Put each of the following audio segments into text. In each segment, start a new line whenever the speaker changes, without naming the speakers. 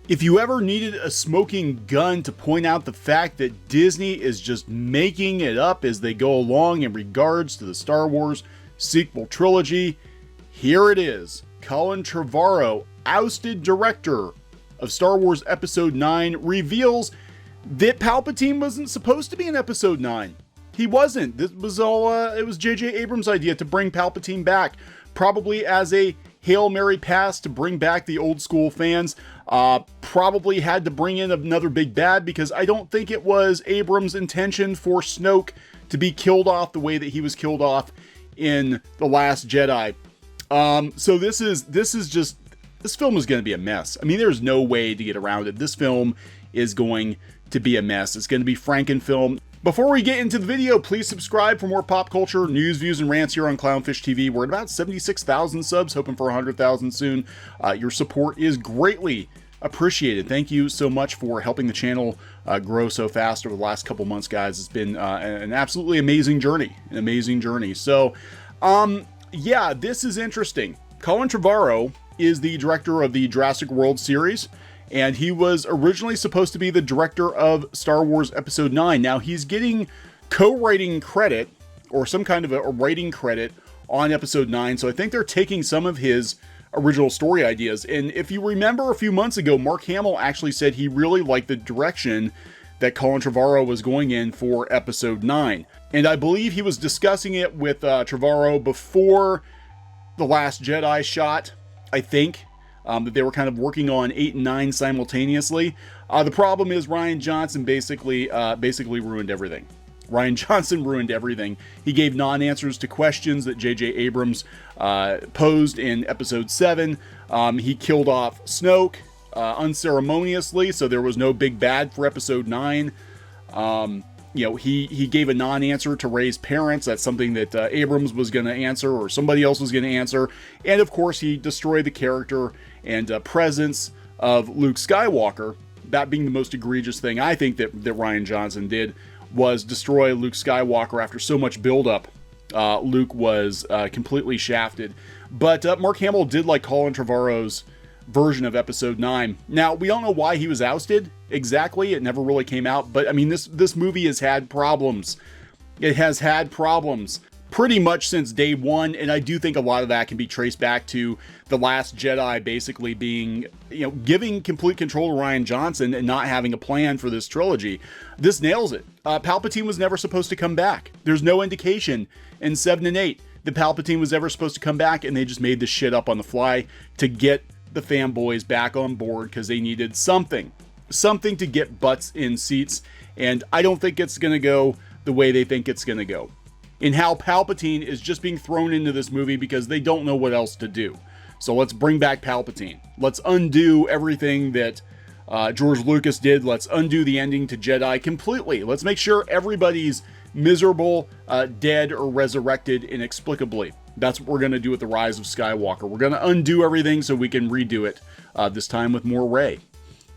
If you ever needed a smoking gun to point out the fact that Disney is just making it up as they go along in regards to the Star Wars sequel trilogy, here it is. Colin Trevorrow, ousted director of Star Wars Episode IX, reveals that Palpatine wasn't supposed to be in Episode IX. He wasn't. This was all, it was J.J. Abrams' idea to bring Palpatine back, probably as a Hail Mary pass to bring back the old school fans. Probably had to bring in another big bad, because I don't think it was Abrams' intention for Snoke to be killed off the way that he was killed off in The Last Jedi. So this film is going to be a mess. I mean, there's no way to get around it. This film is going to be a mess. It's going to be Frankenfilm. Before we get into the video, please subscribe for more pop culture, news, views, and rants here on CLOWNFISH TV. We're at about 76,000 subs, hoping for 100,000 soon. Your support is greatly appreciated. Thank you so much for helping the channel grow so fast over the last couple months, guys. It's been an absolutely amazing journey. So, yeah, this is interesting. Colin Trevorrow is the director of the Jurassic World series, and he was originally supposed to be the director of Star Wars Episode IX. Now, he's getting co-writing credit, or some kind of a writing credit, on Episode IX, so I think they're taking some of his original story ideas. And if you remember a few months ago, Mark Hamill actually said he really liked the direction that Colin Trevorrow was going in for Episode IX. And I believe he was discussing it with Trevorrow before The Last Jedi shot, I think. That they were kind of working on 8 and 9 simultaneously. The problem is Rian Johnson basically ruined everything. Rian Johnson ruined everything. He gave non-answers to questions that J.J. Abrams posed in Episode 7. He killed off Snoke unceremoniously, so there was no big bad for Episode 9. You know, he gave a non-answer to Rey's parents. That's something that Abrams was going to answer, or somebody else was going to answer. And of course, he destroyed the character and presence of Luke Skywalker. That being the most egregious thing I think that Rian Johnson did, was destroy Luke Skywalker after so much buildup. Luke was completely shafted. But Mark Hamill did like Colin Trevorrow's version of Episode 9. Now, we don't know why he was ousted exactly. It never really came out. But, I mean, this movie has had problems. It has had problems pretty much since day one, and I do think a lot of that can be traced back to The Last Jedi basically being, you know, giving complete control to Rian Johnson and not having a plan for this trilogy. This nails it. Palpatine was never supposed to come back. There's no indication in 7 and 8 that Palpatine was ever supposed to come back, and they just made this shit up on the fly to get the fanboys back on board because they needed something to get butts in seats, and I don't think it's going to go the way they think it's going to go. In how Palpatine is just being thrown into this movie because they don't know what else to do. So let's bring back Palpatine. Let's undo everything that George Lucas did. Let's undo the ending to Jedi completely. Let's make sure everybody's miserable, dead, or resurrected inexplicably. That's what we're going to do with The Rise of Skywalker. We're going to undo everything so we can redo it, this time with more Rey.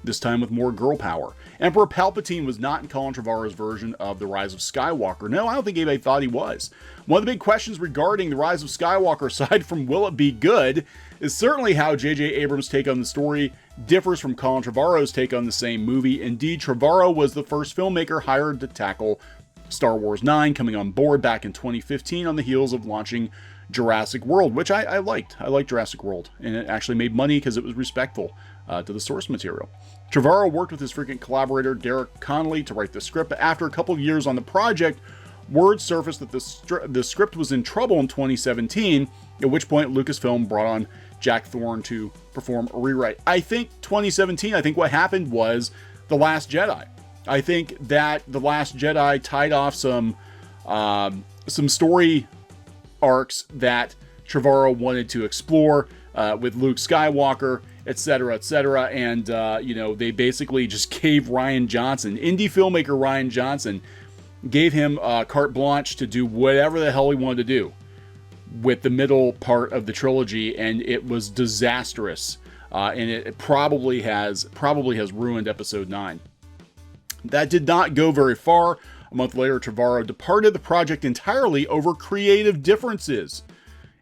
This time with more girl power. Emperor Palpatine was not in Colin Trevorrow's version of The Rise of Skywalker. No, I don't think anybody thought he was. One of the big questions regarding The Rise of Skywalker, aside from will it be good, is certainly how J.J. Abrams' take on the story differs from Colin Trevorrow's take on the same movie. Indeed, Trevorrow was the first filmmaker hired to tackle Star Wars IX, coming on board back in 2015 on the heels of launching Jurassic World, which I liked. I liked Jurassic World, and it actually made money because it was respectful to the source material. Trevorrow worked with his frequent collaborator Derek Connolly to write the script, but after a couple of years on the project, word surfaced that the script was in trouble in 2017, at which point Lucasfilm brought on Jack Thorne to perform a rewrite. I think 2017, I think what happened was The Last Jedi. I think that The Last Jedi tied off some story arcs that Trevorrow wanted to explore with Luke Skywalker, etc., etc., and you know, they basically just gave Rian Johnson, indie filmmaker Rian Johnson, gave him carte blanche to do whatever the hell he wanted to do with the middle part of the trilogy, and it was disastrous, and it probably has ruined Episode 9. That did not go very far. A month later, Trevorrow departed the project entirely over creative differences,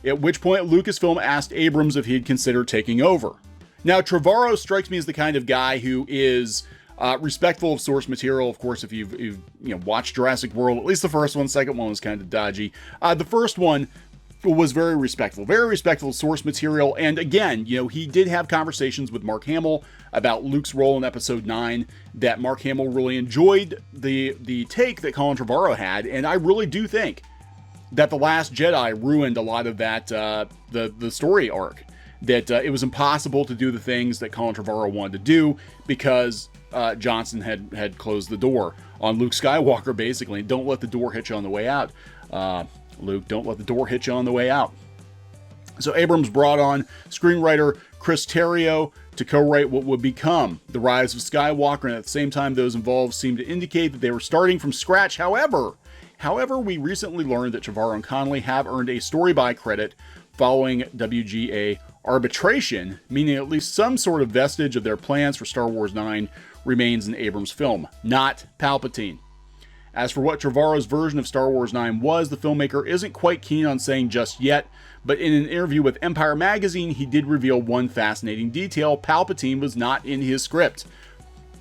at which point Lucasfilm asked Abrams if he'd consider taking over. Now, Trevorrow strikes me as the kind of guy who is respectful of source material. Of course, if you've watched Jurassic World, at least the first one, second one was kind of dodgy. The first one was very respectful of source material. And again, he did have conversations with Mark Hamill about Luke's role in Episode 9, that Mark Hamill really enjoyed the take that Colin Trevorrow had. And I really do think that The Last Jedi ruined a lot of that, the story arc. That it was impossible to do the things that Colin Trevorrow wanted to do because Johnson had closed the door on Luke Skywalker, basically. Don't let the door hit you on the way out. Luke, don't let the door hit you on the way out. So Abrams brought on screenwriter Chris Terrio to co-write what would become The Rise of Skywalker, and at the same time, those involved seemed to indicate that they were starting from scratch. However, we recently learned that Trevorrow and Connolly have earned a story by credit following WGA arbitration, meaning at least some sort of vestige of their plans for Star Wars 9 remains in Abrams' film, not Palpatine. As for what Trevorrow's version of Star Wars 9 was, the filmmaker isn't quite keen on saying just yet, but in an interview with Empire magazine, he did reveal one fascinating detail: Palpatine was not in his script.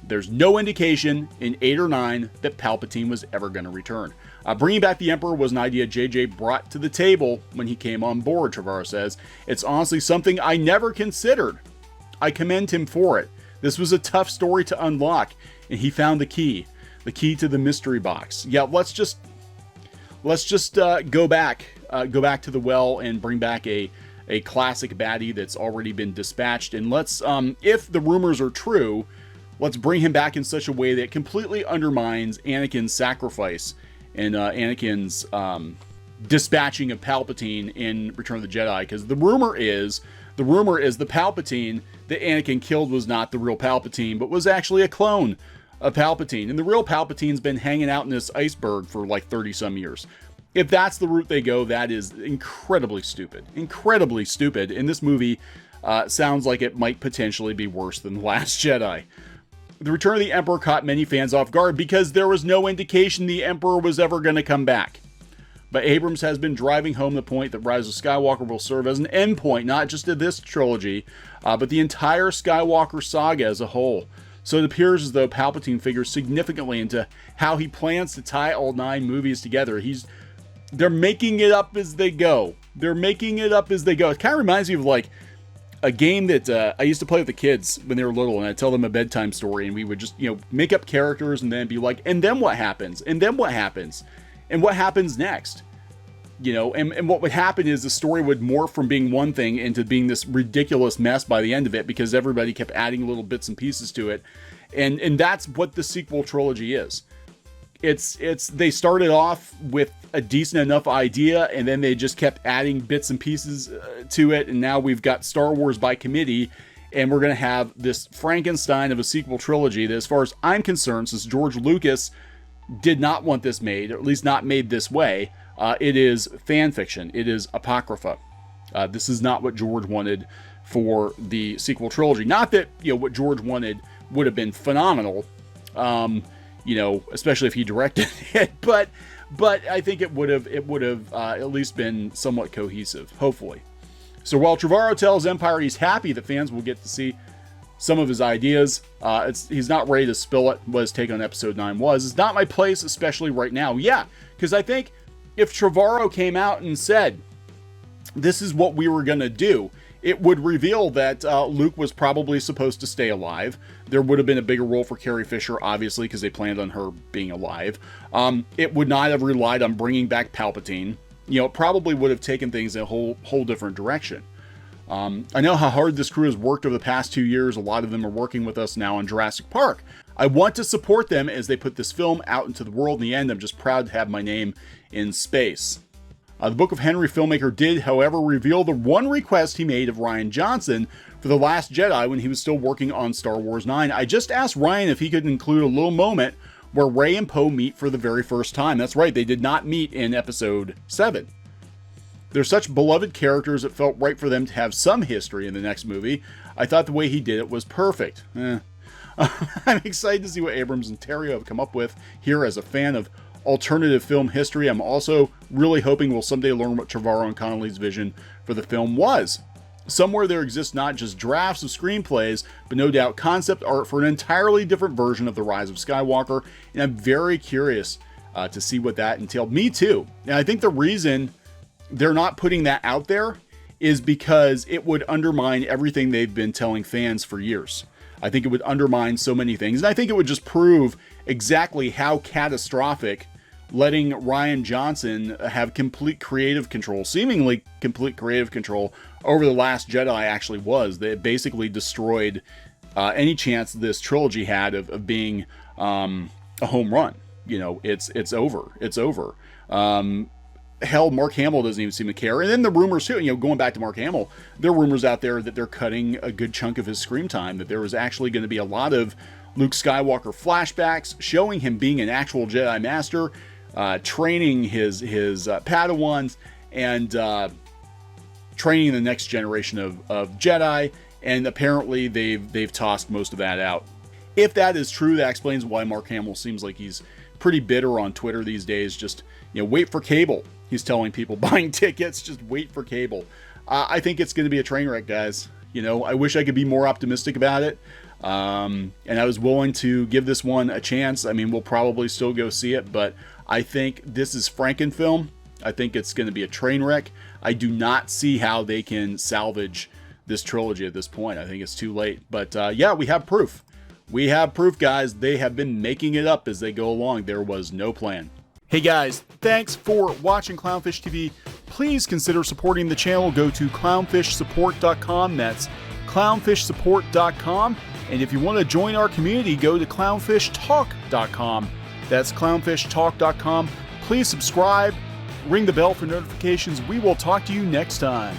There's no indication in 8 or 9 that Palpatine was ever going to return. Bringing back the Emperor was an idea JJ brought to the table when he came on board, Trevorrow says. It's honestly something I never considered. I commend him for it. This was a tough story to unlock, and he found the key to the mystery box. Yeah, let's just go back to the well and bring back a classic baddie that's already been dispatched, and let's, if the rumors are true, let's bring him back in such a way that completely undermines Anakin's sacrifice and Anakin's dispatching of Palpatine in Return of the Jedi. Because the rumor is the Palpatine that Anakin killed was not the real Palpatine, but was actually a clone of Palpatine. And the real Palpatine's been hanging out in this iceberg for like 30 some years. If that's the route they go, that is incredibly stupid. Incredibly stupid. And this movie sounds like it might potentially be worse than The Last Jedi. The Return of the Emperor caught many fans off guard because there was no indication the Emperor was ever going to come back. But Abrams has been driving home the point that Rise of Skywalker will serve as an endpoint, not just to this trilogy, but the entire Skywalker saga as a whole. So it appears as though Palpatine figures significantly into how he plans to tie all 9 movies together. They're making it up as they go. It kind of reminds me of like a game that I used to play with the kids when they were little, and I'd tell them a bedtime story, and we would just, make up characters and then be like, and then what happens? And then what happens? And what happens next? And what would happen is the story would morph from being one thing into being this ridiculous mess by the end of it, because everybody kept adding little bits and pieces to it. And that's what the sequel trilogy is. They started off with a decent enough idea, and then they just kept adding bits and pieces to it, and now we've got Star Wars by committee, and we're going to have this Frankenstein of a sequel trilogy that, as far as I'm concerned, since George Lucas did not want this made, or at least not made this way, it is fan fiction. It is apocrypha. This is not what George wanted for the sequel trilogy. Not that, what George wanted would have been phenomenal, especially if he directed it, but I think it would have at least been somewhat cohesive, hopefully. So while Trevorrow tells Empire he's happy that fans will get to see some of his ideas, he's not ready to spill it, what his take on Episode 9 was. It's not my place, especially right now. Yeah, because I think if Trevorrow came out and said, this is what we were going to do, it would reveal that Luke was probably supposed to stay alive. There would have been a bigger role for Carrie Fisher, obviously, because they planned on her being alive. It would not have relied on bringing back Palpatine. It probably would have taken things in a whole different direction. I know how hard this crew has worked over the past 2 years. A lot of them are working with us now on Jurassic Park. I want to support them as they put this film out into the world. In the end, I'm just proud to have my name in space. The Book of Henry filmmaker did, however, reveal the one request he made of Rian Johnson for The Last Jedi when he was still working on Star Wars 9. I just asked Rian if he could include a little moment where Rey and Poe meet for the very first time. That's right, they did not meet in Episode 7. They're such beloved characters, it felt right for them to have some history in the next movie. I thought the way he did it was perfect. I'm excited to see what Abrams and Terrio have come up with here. As a fan of alternative film history, I'm also really hoping we'll someday learn what Trevorrow and Connolly's vision for the film was. Somewhere there exists not just drafts of screenplays, but no doubt concept art for an entirely different version of The Rise of Skywalker, and I'm very curious to see what that entailed. Me too. And I think the reason they're not putting that out there is because it would undermine everything they've been telling fans for years. I think it would undermine so many things, and I think it would just prove exactly how catastrophic letting Rian Johnson have complete creative control, seemingly complete creative control, over The Last Jedi actually was. They basically destroyed any chance this trilogy had of being a home run. You know, it's over. It's over. Hell, Mark Hamill doesn't even seem to care. And then the rumors too, you know, going back to Mark Hamill, there are rumors out there that they're cutting a good chunk of his screen time, that there was actually going to be a lot of Luke Skywalker flashbacks showing him being an actual Jedi Master, training his Padawans, and training the next generation of Jedi. And apparently they've tossed most of that out. If that is true, that explains why Mark Hamill seems like he's pretty bitter on Twitter these days. Just, you know, wait for cable. He's telling people buying tickets, just wait for cable. I think it's going to be a train wreck, guys. You know, I wish I could be more optimistic about it. And I was willing to give this one a chance. I mean, we'll probably still go see it, but I think this is Frankenfilm. I think it's going to be a train wreck. I do not see how they can salvage this trilogy at this point. I think it's too late. But yeah, we have proof. We have proof, guys. They have been making it up as they go along. There was no plan. Hey guys, thanks for watching Clownfish TV. Please consider supporting the channel. Go to clownfishsupport.com. That's clownfishsupport.com. And if you want to join our community, go to clownfishtalk.com. That's clownfishtalk.com. Please subscribe, ring the bell for notifications. We will talk to you next time.